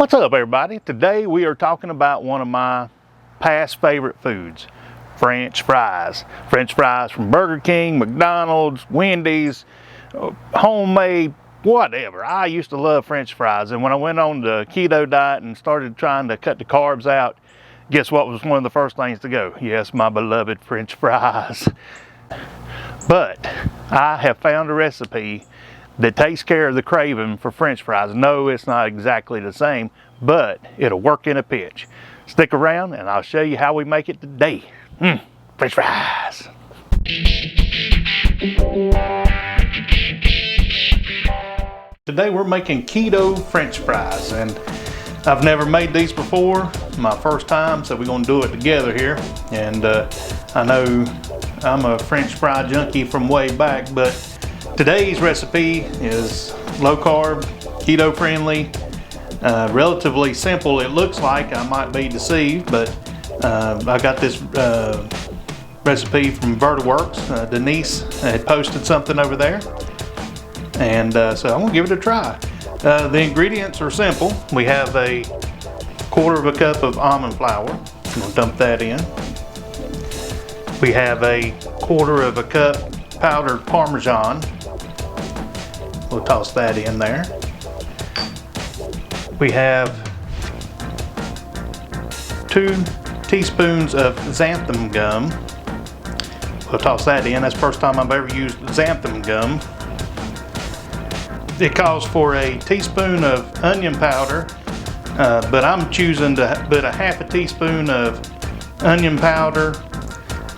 What's up, everybody? Today we are talking about one of my past favorite foods, French fries. French fries from Burger King, McDonald's, Wendy's, homemade, whatever. I used to love French fries, and when I went on the keto diet and started trying to cut the carbs out, guess what was one of the first things to go? Yes, my beloved French fries. But I have found a recipe that takes care of the craving for French fries. No, it's not exactly the same, but it'll work in a pinch. Stick around and I'll show you how we make it today. French fries. Today we're making keto French fries, and I've never made these before. My first time, so we're gonna do it together here. And I know I'm a French fry junkie from way back, but today's recipe is low carb, keto friendly, relatively simple. It looks like, I might be deceived, but I got this recipe from Virta. Denise had posted something over there, and so I'm gonna give it a try. The ingredients are simple. We have a quarter of a cup of almond flour. I'm gonna dump that in. We have a quarter of a cup powdered Parmesan. We'll toss that in there. We have 2 teaspoons of xanthan gum. We'll toss that in. That's the first time I've ever used xanthan gum. It calls for a teaspoon of onion powder, but I'm choosing to put a half a teaspoon of onion powder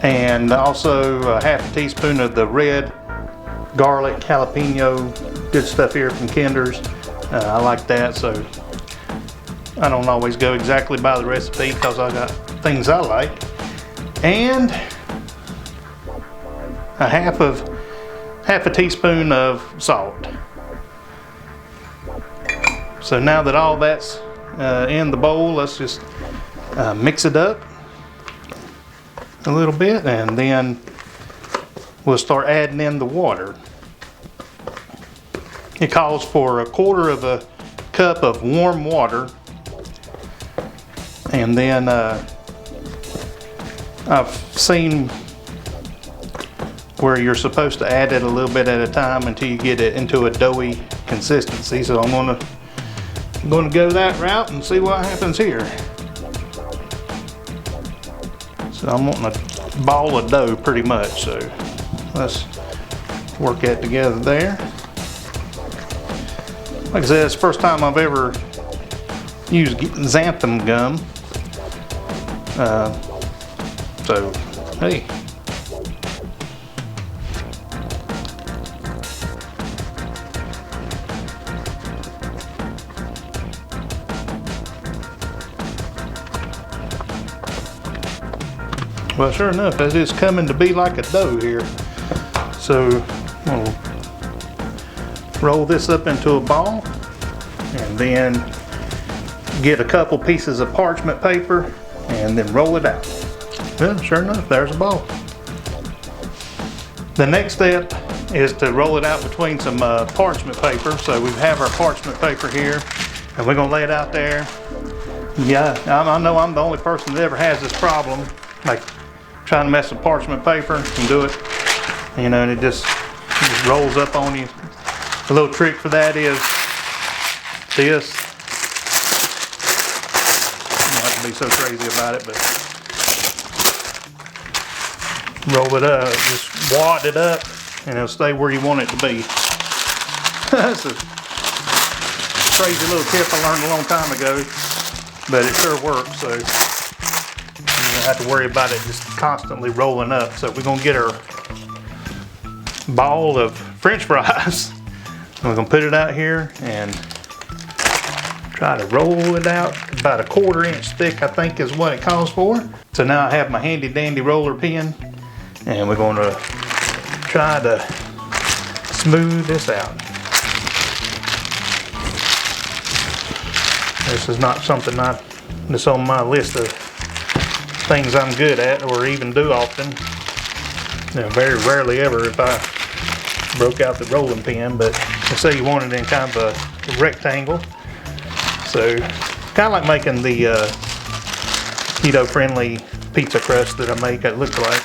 and also a half a teaspoon of the red garlic jalapeno, good stuff here from Kinder's. I like that, so I don't always go exactly by the recipe because I got things I like. And a half a teaspoon of salt. So now that all that's in the bowl, let's just mix it up a little bit, and then we'll start adding in the water. It calls for a quarter of a cup of warm water, and then I've seen where you're supposed to add it a little bit at a time until you get it into a doughy consistency. So I'm gonna go that route and see what happens here. So I'm wanting a ball of dough pretty much, so let's work that together there. Like I said, it's the first time I've ever used xanthan gum. So, hey. Well, sure enough, that is coming to be like a dough here. So we'll roll this up into a ball, and then get a couple pieces of parchment paper and then roll it out. Well, sure enough, there's a ball. The next step is to roll it out between some parchment paper. So we have our parchment paper here, and we're gonna lay it out there. Yeah, I know I'm the only person that ever has this problem, like trying to mess with parchment paper and do it, you know, and it just rolls up on you. A little trick for that is this. You don't have to be so crazy about it, but roll it up, just wad it up, and it'll stay where you want it to be. That's a crazy little tip I learned a long time ago, but it sure works. So you don't have to worry about it just constantly rolling up. So we're gonna get our ball of French fries. We're gonna put it out here and try to roll it out. About a 1/4 inch thick, I think, is what it calls for. So now I have my handy dandy roller pin, and we're gonna try to smooth this out. This is not something that's on my list of things I'm good at or even do often. You know, very rarely ever if I broke out the rolling pin, but let's say you want it in kind of a rectangle. So kind of like making the keto-friendly pizza crust that I make, it looks like.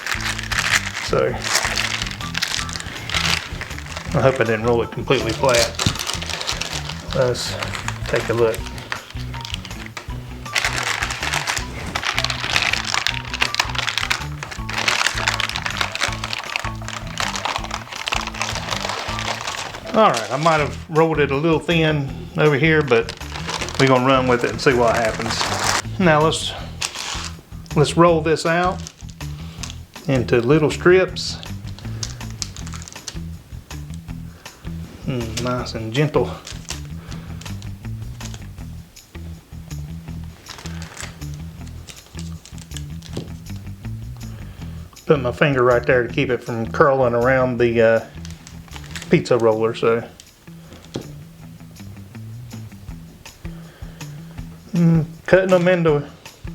So I hope I didn't roll it completely flat. Let's take a look. All right, I might have rolled it a little thin over here, but we're gonna run with it and see what happens. Now let's roll this out into little strips. Nice and gentle. Put my finger right there to keep it from curling around the pizza roller. So cutting them into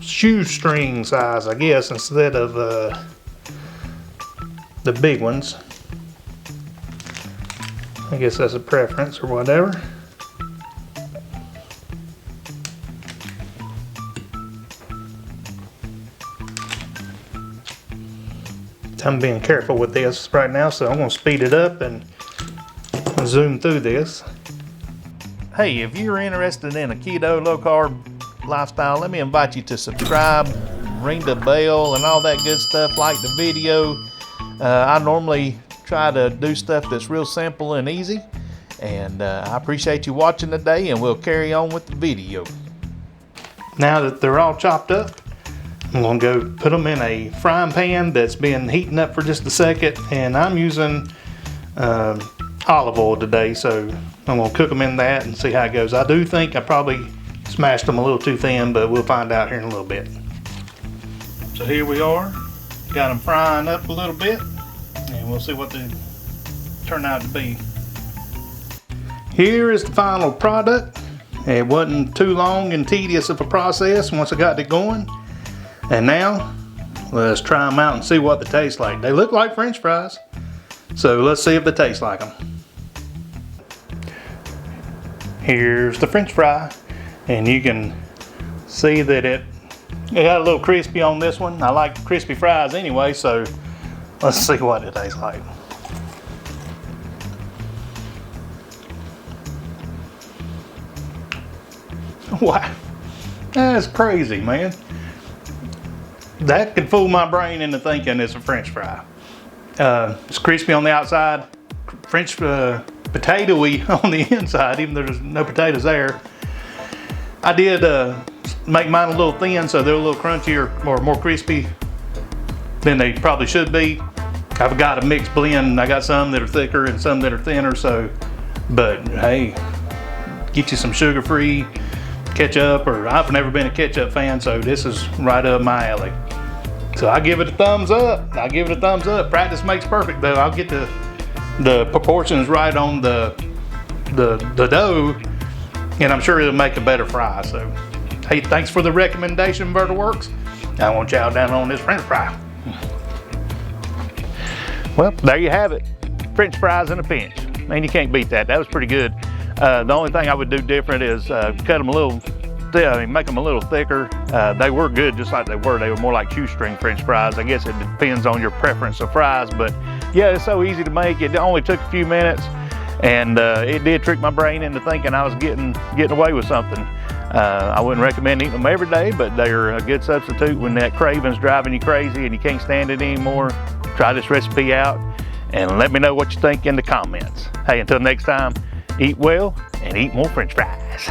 shoestring size, I guess, instead of the big ones. I guess that's a preference or whatever. I'm being careful with this right now, so I'm going to speed it up and zoom through this. Hey, if you're interested in a keto, low-carb lifestyle, let me invite you to subscribe, ring the bell, and all that good stuff. Like the video. I normally try to do stuff that's real simple and easy, and I appreciate you watching today, and we'll carry on with the video. Now that they're all chopped up, I'm going to go put them in a frying pan that's been heating up for just a second, and I'm using olive oil today, so I'm going to cook them in that and see how it goes. I do think I probably smashed them a little too thin, but we'll find out here in a little bit. So here we are, got them frying up a little bit, and we'll see what they turn out to be. Here is the final product. It wasn't too long and tedious of a process once I got it going. And now, let's try them out and see what they taste like. They look like French fries, so let's see if they taste like them. Here's the French fry, and you can see that it got a little crispy on this one. I like crispy fries anyway, so let's see what it tastes like. Wow, that's crazy, man. That could fool my brain into thinking it's a French fry. It's crispy on the outside, French potato-y on the inside, even though there's no potatoes there. I did make mine a little thin, so they're a little crunchier or more crispy than they probably should be. I've got a mixed blend. I got some that are thicker and some that are thinner, so, but hey, get you some sugar-free ketchup, or I've never been a ketchup fan, so this is right up my alley. So I give it a thumbs up. I give it a thumbs up. Practice makes perfect, though. I'll get the proportions right on the dough, and I'm sure it'll make a better fry. So, hey, thanks for the recommendation, Virta Works. I want y'all down on this French fry. Well, there you have it. French fries in a pinch. Man, you can't beat that. That was pretty good. The only thing I would do different is cut them a little, make them a little thicker. They were good just like they were. They were more like shoestring French fries. I guess it depends on your preference of fries, but yeah, it's so easy to make. It only took a few minutes, and it did trick my brain into thinking I was getting away with something. I wouldn't recommend eating them every day, but they're a good substitute when that craving's driving you crazy and you can't stand it anymore. Try this recipe out and let me know what you think in the comments. Hey, until next time, eat well and eat more French fries.